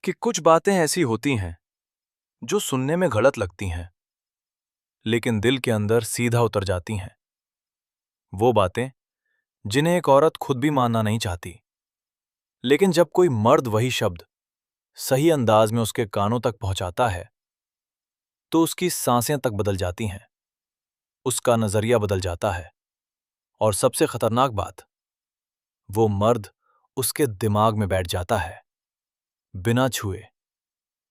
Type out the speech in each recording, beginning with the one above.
कि कुछ बातें ऐसी होती हैं जो सुनने में गलत लगती हैं, लेकिन दिल के अंदर सीधा उतर जाती हैं। वो बातें जिन्हें एक औरत खुद भी मानना नहीं चाहती, लेकिन जब कोई मर्द वही शब्द सही अंदाज में उसके कानों तक पहुंचाता है, तो उसकी सांसें तक बदल जाती हैं, उसका नजरिया बदल जाता है। और सबसे खतरनाक बात, वो मर्द उसके दिमाग में बैठ जाता है, बिना छुए,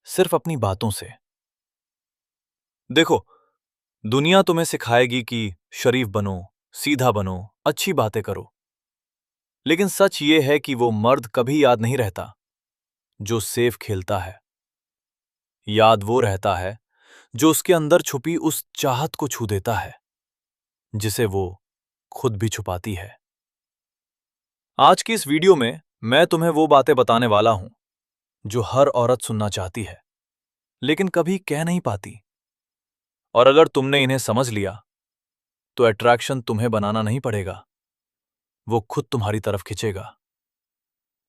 सिर्फ अपनी बातों से। देखो, दुनिया तुम्हें सिखाएगी कि शरीफ बनो, सीधा बनो, अच्छी बातें करो, लेकिन सच ये है कि वो मर्द कभी याद नहीं रहता जो सेफ खेलता है। याद वो रहता है जो उसके अंदर छुपी उस चाहत को छू देता है जिसे वो खुद भी छुपाती है। आज की इस वीडियो में मैं तुम्हें वो बातें बताने वाला हूं जो हर औरत सुनना चाहती है, लेकिन कभी कह नहीं पाती। और अगर तुमने इन्हें समझ लिया, तो अट्रैक्शन तुम्हें बनाना नहीं पड़ेगा, वो खुद तुम्हारी तरफ खिंचेगा।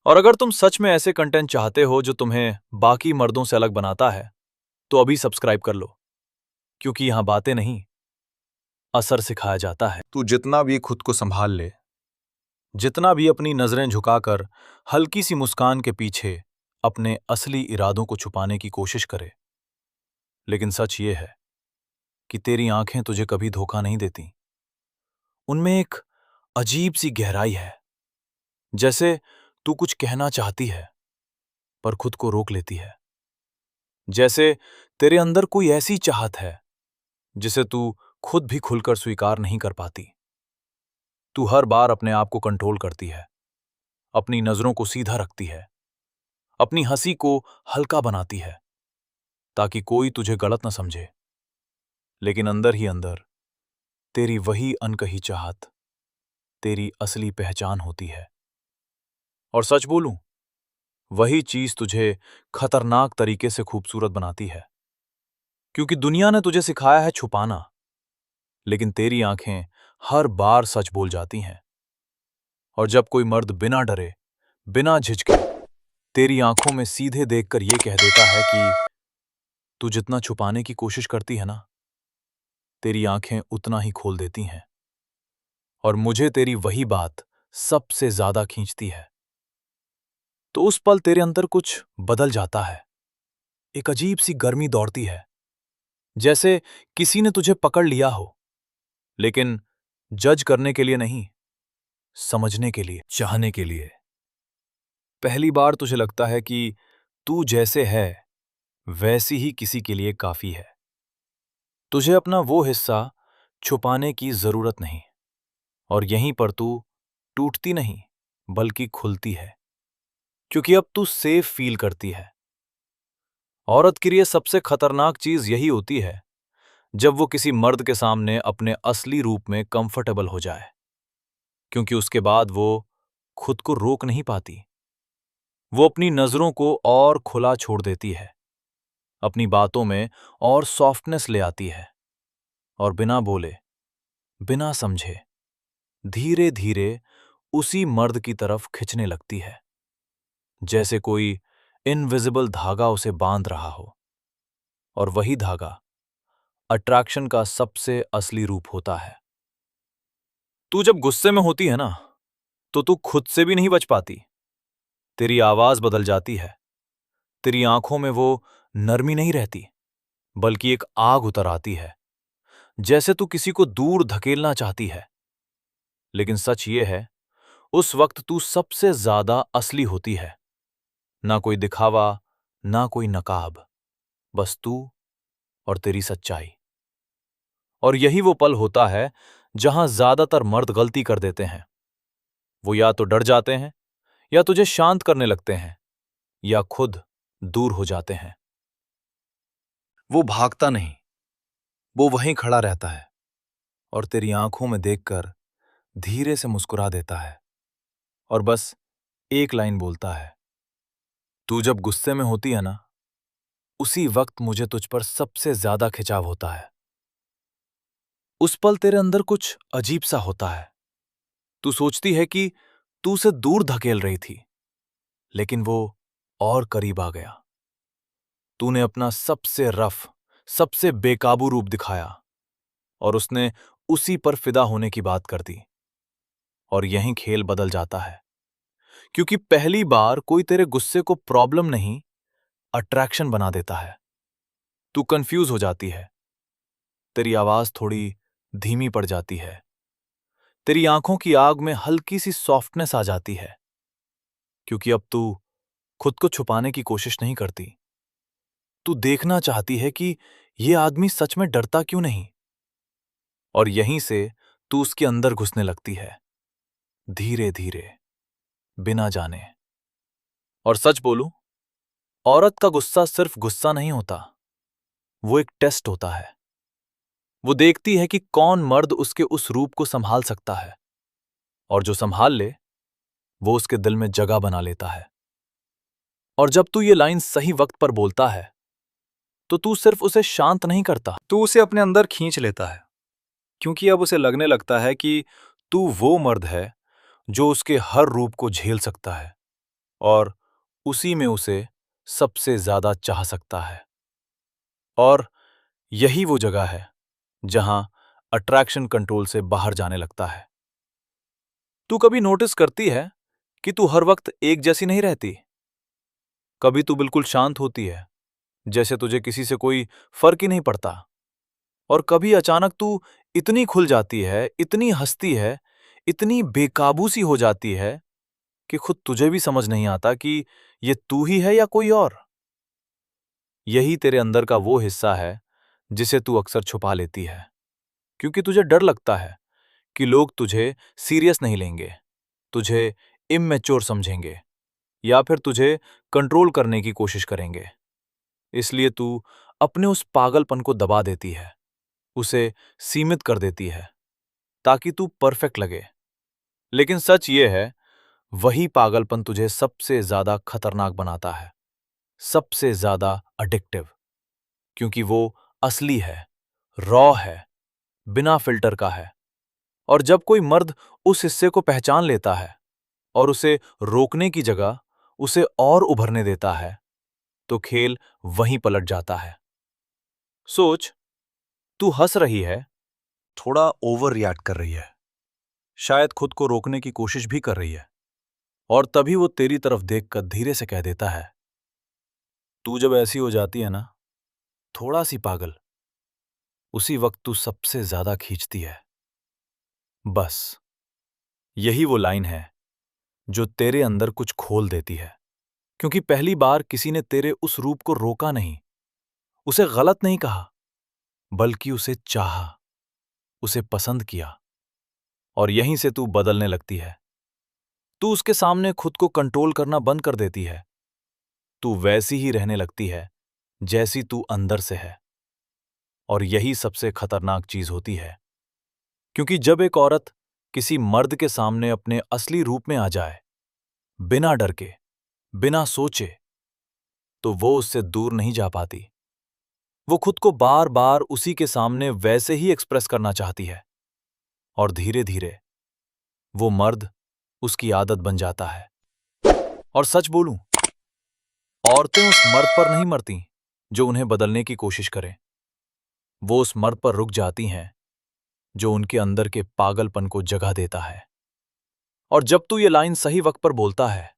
और अगर तुम सच में ऐसे कंटेंट चाहते हो जो तुम्हें बाकी मर्दों से अलग बनाता है, तो अभी सब्सक्राइब कर लो, क्योंकि यहां बातें नहीं, असर सिखाया जाता है। तू जितना भी खुद को संभाल ले, जितना भी अपनी नजरें झुकाकर हल्की सी मुस्कान के पीछे अपने असली इरादों को छुपाने की कोशिश करे, लेकिन सच ये है कि तेरी आंखें तुझे कभी धोखा नहीं देती। उनमें एक अजीब सी गहराई है, जैसे तू कुछ कहना चाहती है पर खुद को रोक लेती है। जैसे तेरे अंदर कोई ऐसी चाहत है जिसे तू खुद भी खुलकर स्वीकार नहीं कर पाती। तू हर बार अपने आप को कंट्रोल करती है, अपनी नजरों को सीधा रखती है, अपनी हंसी को हल्का बनाती है, ताकि कोई तुझे गलत न समझे। लेकिन अंदर ही अंदर तेरी वही अनकही चाहत तेरी असली पहचान होती है। और सच बोलूं, वही चीज तुझे खतरनाक तरीके से खूबसूरत बनाती है, क्योंकि दुनिया ने तुझे सिखाया है छुपाना, लेकिन तेरी आंखें हर बार सच बोल जाती हैं। और जब कोई मर्द बिना डरे, बिना झिझके तेरी आंखों में सीधे देखकर यह कह देता है कि तू जितना छुपाने की कोशिश करती है ना, तेरी आंखें उतना ही खोल देती हैं। और मुझे तेरी वही बात सबसे ज्यादा खींचती है। तो उस पल तेरे अंदर कुछ बदल जाता है, एक अजीब सी गर्मी दौड़ती है, जैसे किसी ने तुझे पकड़ लिया हो, लेकिन जज करने के लिए नहीं, समझने के लिए, चाहने के लिए। पहली बार तुझे लगता है कि तू जैसे है वैसी ही किसी के लिए काफी है। तुझे अपना वो हिस्सा छुपाने की जरूरत नहीं। और यहीं पर तू टूटती नहीं, बल्कि खुलती है, क्योंकि अब तू सेफ फील करती है। औरत के लिए सबसे खतरनाक चीज यही होती है जब वो किसी मर्द के सामने अपने असली रूप में कंफर्टेबल हो जाए, क्योंकि उसके बाद वो खुद को रोक नहीं पाती। वो अपनी नजरों को और खुला छोड़ देती है, अपनी बातों में और सॉफ्टनेस ले आती है, और बिना बोले, बिना समझे, धीरे धीरे उसी मर्द की तरफ खिंचने लगती है, जैसे कोई इनविजिबल धागा उसे बांध रहा हो। और वही धागा अट्रैक्शन का सबसे असली रूप होता है। तू जब गुस्से में होती है ना, तो तू खुद से भी नहीं बच पाती। तेरी आवाज बदल जाती है, तेरी आंखों में वो नरमी नहीं रहती, बल्कि एक आग उतर आती है, जैसे तू किसी को दूर धकेलना चाहती है। लेकिन सच ये है, उस वक्त तू सबसे ज्यादा असली होती है। ना कोई दिखावा, ना कोई नकाब, बस तू और तेरी सच्चाई। और यही वो पल होता है जहां ज्यादातर मर्द गलती कर देते हैं। वो या तो डर जाते हैं, या तुझे शांत करने लगते हैं, या खुद दूर हो जाते हैं। वो भागता नहीं, वो वहीं खड़ा रहता है, और तेरी आंखों में देखकर धीरे से मुस्कुरा देता है, और बस एक लाइन बोलता है, तू जब गुस्से में होती है ना, उसी वक्त मुझे तुझ पर सबसे ज्यादा खिंचाव होता है। उस पल तेरे अंदर कुछ अजीब सा होता है। तू सोचती है कि तू उसे दूर धकेल रही थी, लेकिन वो और करीब आ गया। तूने अपना सबसे रफ, सबसे बेकाबू रूप दिखाया और उसने उसी पर फिदा होने की बात कर दी। और यहीं खेल बदल जाता है, क्योंकि पहली बार कोई तेरे गुस्से को प्रॉब्लम नहीं, अट्रैक्शन बना देता है। तू कंफ्यूज हो जाती है, तेरी आवाज थोड़ी धीमी पड़ जाती है, तेरी आंखों की आग में हल्की सी सॉफ्टनेस आ जाती है, क्योंकि अब तू खुद को छुपाने की कोशिश नहीं करती। तू देखना चाहती है कि यह आदमी सच में डरता क्यों नहीं। और यहीं से तू उसके अंदर घुसने लगती है, धीरे धीरे, बिना जाने। और सच बोलूं, औरत का गुस्सा सिर्फ गुस्सा नहीं होता, वो एक टेस्ट होता है। वो देखती है कि कौन मर्द उसके उस रूप को संभाल सकता है, और जो संभाल ले वो उसके दिल में जगह बना लेता है। और जब तू ये लाइन सही वक्त पर बोलता है तो तू सिर्फ उसे शांत नहीं करता, तू उसे अपने अंदर खींच लेता है, क्योंकि अब उसे लगने लगता है कि तू वो मर्द है जो उसके हर रूप को झेल सकता है और उसी में उसे सबसे ज्यादा चाह सकता है। और यही वो जगह है जहां अट्रैक्शन कंट्रोल से बाहर जाने लगता है। तू कभी नोटिस करती है कि तू हर वक्त एक जैसी नहीं रहती। कभी तू बिल्कुल शांत होती है, जैसे तुझे किसी से कोई फर्क ही नहीं पड़ता। और कभी अचानक तू इतनी खुल जाती है, इतनी हंसती है, इतनी बेकाबू सी हो जाती है कि खुद तुझे भी समझ नहीं आता कि ये तू ही है या कोई और। यही तेरे अंदर का वो हिस्सा है जिसे तू अक्सर छुपा लेती है, क्योंकि तुझे डर लगता है कि लोग तुझे सीरियस नहीं लेंगे, तुझे इमैच्योर समझेंगे या फिर तुझे कंट्रोल करने की कोशिश करेंगे। इसलिए तू अपने उस पागलपन को दबा देती है, उसे सीमित कर देती है, ताकि तू परफेक्ट लगे। लेकिन सच ये है, वही पागलपन तुझे सबसे ज्यादा खतरनाक बनाता है, सबसे ज्यादा अडिक्टिव, क्योंकि वो असली है, रॉ है, बिना फिल्टर का है। और जब कोई मर्द उस हिस्से को पहचान लेता है और उसे रोकने की जगह उसे और उभरने देता है, तो खेल वहीं पलट जाता है। सोच, तू हंस रही है, थोड़ा ओवर रिएक्ट कर रही है, शायद खुद को रोकने की कोशिश भी कर रही है, और तभी वो तेरी तरफ देखकर धीरे से कह देता है, तू जब ऐसी हो जाती है ना, थोड़ा सी पागल, उसी वक्त तू सबसे ज्यादा खींचती है। बस यही वो लाइन है जो तेरे अंदर कुछ खोल देती है, क्योंकि पहली बार किसी ने तेरे उस रूप को रोका नहीं, उसे गलत नहीं कहा, बल्कि उसे चाहा, उसे पसंद किया। और यहीं से तू बदलने लगती है। तू उसके सामने खुद को कंट्रोल करना बंद कर देती है। तू वैसी ही रहने लगती है जैसी तू अंदर से है। और यही सबसे खतरनाक चीज होती है, क्योंकि जब एक औरत किसी मर्द के सामने अपने असली रूप में आ जाए, बिना डर के, बिना सोचे, तो वो उससे दूर नहीं जा पाती। वो खुद को बार बार उसी के सामने वैसे ही एक्सप्रेस करना चाहती है, और धीरे धीरे वो मर्द उसकी आदत बन जाता है। और सच बोलूं, औरतें उस मर्द पर नहीं मरती जो उन्हें बदलने की कोशिश करे, वो उस मर्द पर रुक जाती हैं जो उनके अंदर के पागलपन को जगह देता है। और जब तू ये लाइन सही वक्त पर बोलता है,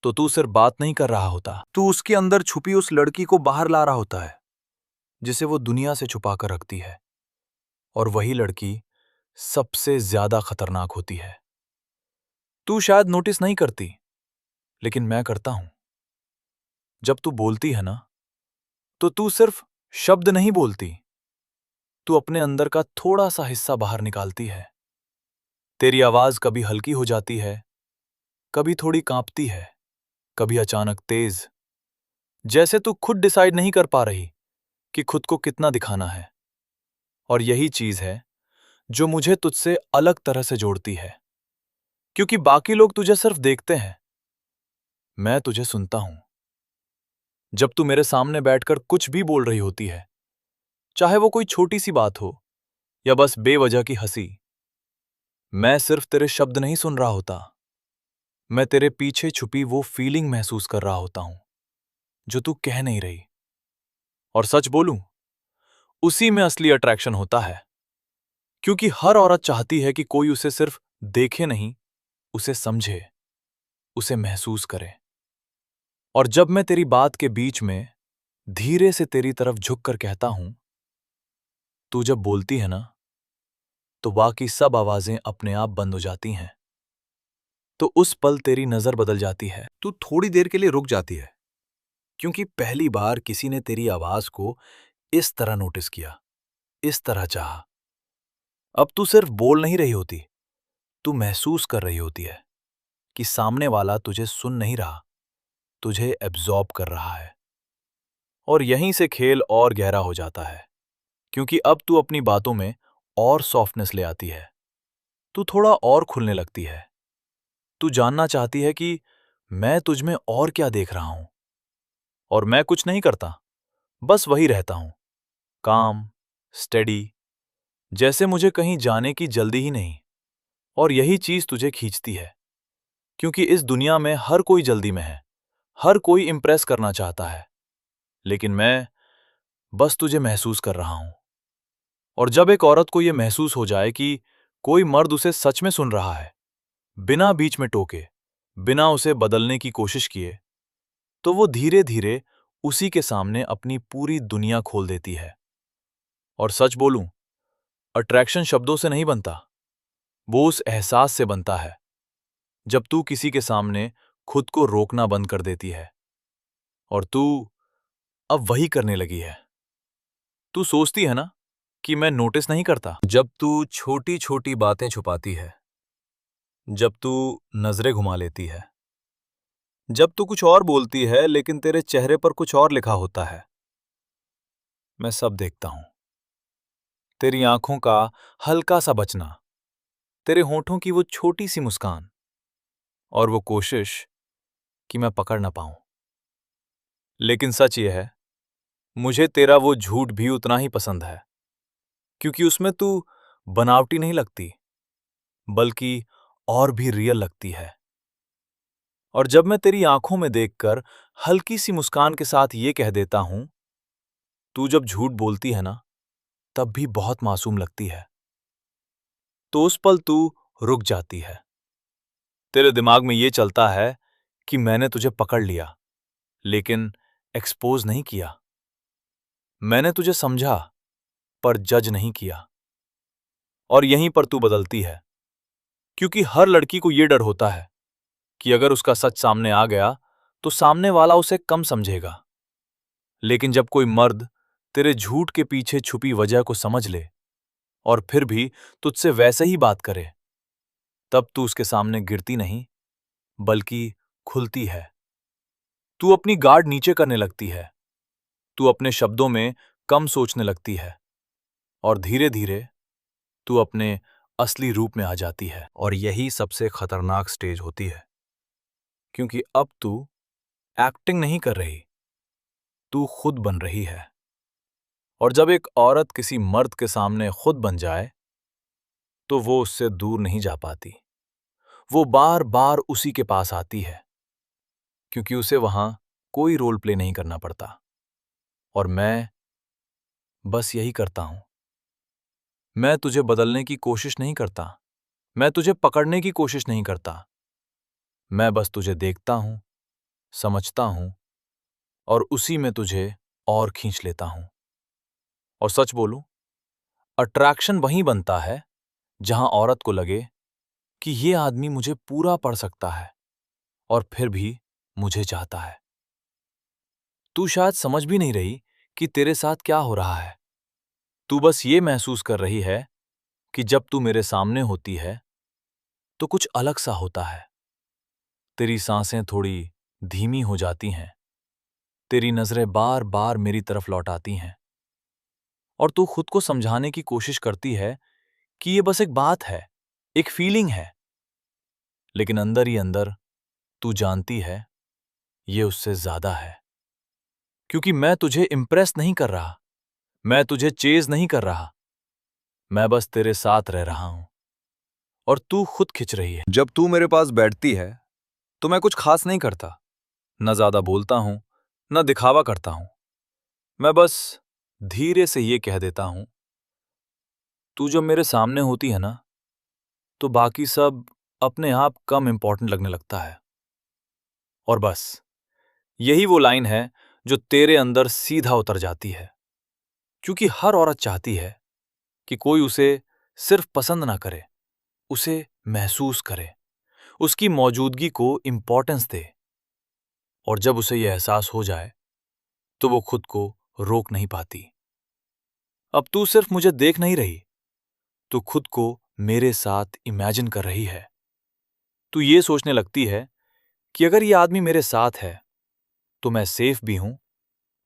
तो तू सिर्फ बात नहीं कर रहा होता, तू उसके अंदर छुपी उस लड़की को बाहर ला रहा होता है जिसे वो दुनिया से छुपा कर रखती है। और वही लड़की सबसे ज्यादा खतरनाक होती है। तू शायद नोटिस नहीं करती, लेकिन मैं करता हूं। जब तू बोलती है ना, तो तू सिर्फ शब्द नहीं बोलती, तू अपने अंदर का थोड़ा सा हिस्सा बाहर निकालती है। तेरी आवाज कभी हल्की हो जाती है, कभी थोड़ी कांपती है, कभी अचानक तेज, जैसे तू खुद डिसाइड नहीं कर पा रही कि खुद को कितना दिखाना है। और यही चीज है जो मुझे तुझसे अलग तरह से जोड़ती है, क्योंकि बाकी लोग तुझे सिर्फ देखते हैं, मैं तुझे सुनता हूं। जब तू मेरे सामने बैठकर कुछ भी बोल रही होती है, चाहे वो कोई छोटी सी बात हो या बस बेवजह की हंसी, मैं सिर्फ तेरे शब्द नहीं सुन रहा होता, मैं तेरे पीछे छुपी वो फीलिंग महसूस कर रहा होता हूं जो तू कह नहीं रही। और सच बोलूं, उसी में असली अट्रैक्शन होता है। क्योंकि हर औरत चाहती है कि कोई उसे सिर्फ देखे नहीं, उसे समझे, उसे महसूस करे। और जब मैं तेरी बात के बीच में धीरे से तेरी तरफ झुक कर कहता हूं, तू जब बोलती है ना, तो बाकी सब आवाजें अपने आप बंद हो जाती हैं। तो उस पल तेरी नजर बदल जाती है। तू थोड़ी देर के लिए रुक जाती है, क्योंकि पहली बार किसी ने तेरी आवाज को इस तरह नोटिस किया, इस तरह चाहा। अब तू सिर्फ बोल नहीं रही होती, तू महसूस कर रही होती है कि सामने वाला तुझे सुन नहीं रहा, तुझे एब्जॉर्ब कर रहा है। और यहीं से खेल और गहरा हो जाता है, क्योंकि अब तू अपनी बातों में और सॉफ्टनेस ले आती है। तू थोड़ा और खुलने लगती है। तू जानना चाहती है कि मैं तुझ में और क्या देख रहा हूं। और मैं कुछ नहीं करता, बस वही रहता हूं, काम, स्टेडी, जैसे मुझे कहीं जाने की जल्दी ही नहीं। और यही चीज तुझे खींचती है, क्योंकि इस दुनिया में हर कोई जल्दी में है, हर कोई इंप्रेस करना चाहता है, लेकिन मैं बस तुझे महसूस कर रहा हूं। और जब एक औरत को यह महसूस हो जाए कि कोई मर्द उसे सच में सुन रहा है, बिना बीच में टोके, बिना उसे बदलने की कोशिश किए, तो वो धीरे धीरे उसी के सामने अपनी पूरी दुनिया खोल देती है। और सच बोलूं, अट्रैक्शन शब्दों से नहीं बनता, वो उस एहसास से बनता है जब तू किसी के सामने खुद को रोकना बंद कर देती है। और तू अब वही करने लगी है। तू सोचती है ना कि मैं नोटिस नहीं करता। जब तू छोटी छोटी बातें छुपाती है, जब तू नजरें घुमा लेती है, जब तू कुछ और बोलती है लेकिन तेरे चेहरे पर कुछ और लिखा होता है, मैं सब देखता हूं। तेरी आंखों का हल्का सा बचना, तेरे होठों की वो छोटी सी मुस्कान, और वो कोशिश कि मैं पकड़ ना पाऊं। लेकिन सच ये है, मुझे तेरा वो झूठ भी उतना ही पसंद है, क्योंकि उसमें तू बनावटी नहीं लगती, बल्कि और भी रियल लगती है। और जब मैं तेरी आंखों में देखकर हल्की सी मुस्कान के साथ ये कह देता हूं, तू जब झूठ बोलती है ना, तब भी बहुत मासूम लगती है, तो उस पल तू रुक जाती है। तेरे दिमाग में ये चलता है कि मैंने तुझे पकड़ लिया, लेकिन एक्सपोज नहीं किया। मैंने तुझे समझा, पर जज नहीं किया। और यहीं पर तू बदलती है, क्योंकि हर लड़की को यह डर होता है कि अगर उसका सच सामने आ गया तो सामने वाला उसे कम समझेगा। लेकिन जब कोई मर्द तेरे झूठ के पीछे छुपी वजह को समझ ले और फिर भी तुझसे वैसे ही बात करे, तब तू उसके सामने गिरती नहीं, बल्कि खुलती है। तू अपनी गार्ड नीचे करने लगती है, तू अपने शब्दों में कम सोचने लगती है, और धीरे धीरे तू अपने असली रूप में आ जाती है। और यही सबसे खतरनाक स्टेज होती है, क्योंकि अब तू एक्टिंग नहीं कर रही, तू खुद बन रही है। और जब एक औरत किसी मर्द के सामने खुद बन जाए, तो वो उससे दूर नहीं जा पाती। वो बार बार उसी के पास आती है, क्योंकि उसे वहां कोई रोल प्ले नहीं करना पड़ता। और मैं बस यही करता हूं। मैं तुझे बदलने की कोशिश नहीं करता, मैं तुझे पकड़ने की कोशिश नहीं करता। मैं बस तुझे देखता हूं, समझता हूं, और उसी में तुझे और खींच लेता हूं। और सच बोलूं, अट्रैक्शन वहीं बनता है जहां औरत को लगे कि ये आदमी मुझे पूरा पढ़ सकता है और फिर भी मुझे चाहता है। तू शायद समझ भी नहीं रही कि तेरे साथ क्या हो रहा है। तू बस ये महसूस कर रही है कि जब तू मेरे सामने होती है तो कुछ अलग सा होता है। तेरी सांसें थोड़ी धीमी हो जाती हैं, तेरी नजरें बार बार मेरी तरफ लौट आती हैं, और तू खुद को समझाने की कोशिश करती है कि ये बस एक बात है, एक फीलिंग है। लेकिन अंदर ही अंदर तू जानती है ये उससे ज्यादा है, क्योंकि मैं तुझे इंप्रेस नहीं कर रहा, मैं तुझे चेज नहीं कर रहा, मैं बस तेरे साथ रह रहा हूं, और तू खुद खिंच रही है। जब तू मेरे पास बैठती है तो मैं कुछ खास नहीं करता, न ज्यादा बोलता हूं, न दिखावा करता हूं। मैं बस धीरे से ये कह देता हूं, तू जब मेरे सामने होती है ना, तो बाकी सब अपने आप कम इंपॉर्टेंट लगने लगता है। और बस यही वो लाइन है जो तेरे अंदर सीधा उतर जाती है, क्योंकि हर औरत चाहती है कि कोई उसे सिर्फ पसंद ना करे, उसे महसूस करे, उसकी मौजूदगी को इंपॉर्टेंस दे। और जब उसे यह एहसास हो जाए तो वो खुद को रोक नहीं पाती। अब तू सिर्फ मुझे देख नहीं रही, तू खुद को मेरे साथ इमेजिन कर रही है। तू ये सोचने लगती है कि अगर ये आदमी मेरे साथ है तो मैं सेफ भी हूं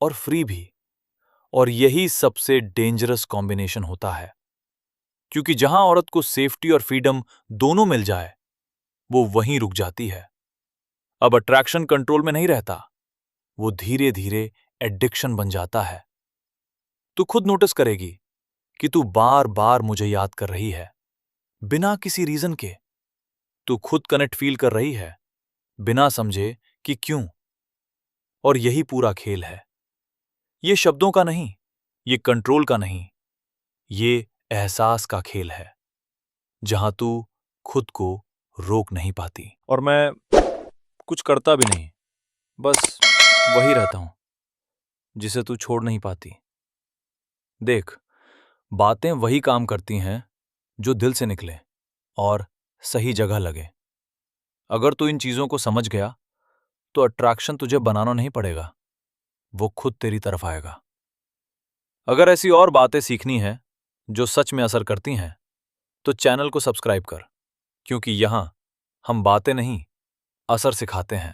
और फ्री भी। और यही सबसे डेंजरस कॉम्बिनेशन होता है, क्योंकि जहां औरत को सेफ्टी और फ्रीडम दोनों मिल जाए, वो वहीं रुक जाती है। अब अट्रैक्शन कंट्रोल में नहीं रहता, वो धीरे धीरे एडिक्शन बन जाता है। तू खुद नोटिस करेगी कि तू बार बार मुझे याद कर रही है, बिना किसी रीजन के। तू खुद कनेक्ट फील कर रही है, बिना समझे कि क्यों। और यही पूरा खेल है। ये शब्दों का नहीं, ये कंट्रोल का नहीं, ये एहसास का खेल है, जहां तू खुद को रोक नहीं पाती। और मैं कुछ करता भी नहीं, बस वही रहता हूं जिसे तू छोड़ नहीं पाती। देख, बातें वही काम करती हैं जो दिल से निकले और सही जगह लगे। अगर तू इन चीजों को समझ गया तो अट्रैक्शन तुझे बनाना नहीं पड़ेगा, वो खुद तेरी तरफ आएगा। अगर ऐसी और बातें सीखनी है जो सच में असर करती हैं, तो चैनल को सब्सक्राइब कर, क्योंकि यहां हम बातें नहीं, असर सिखाते हैं।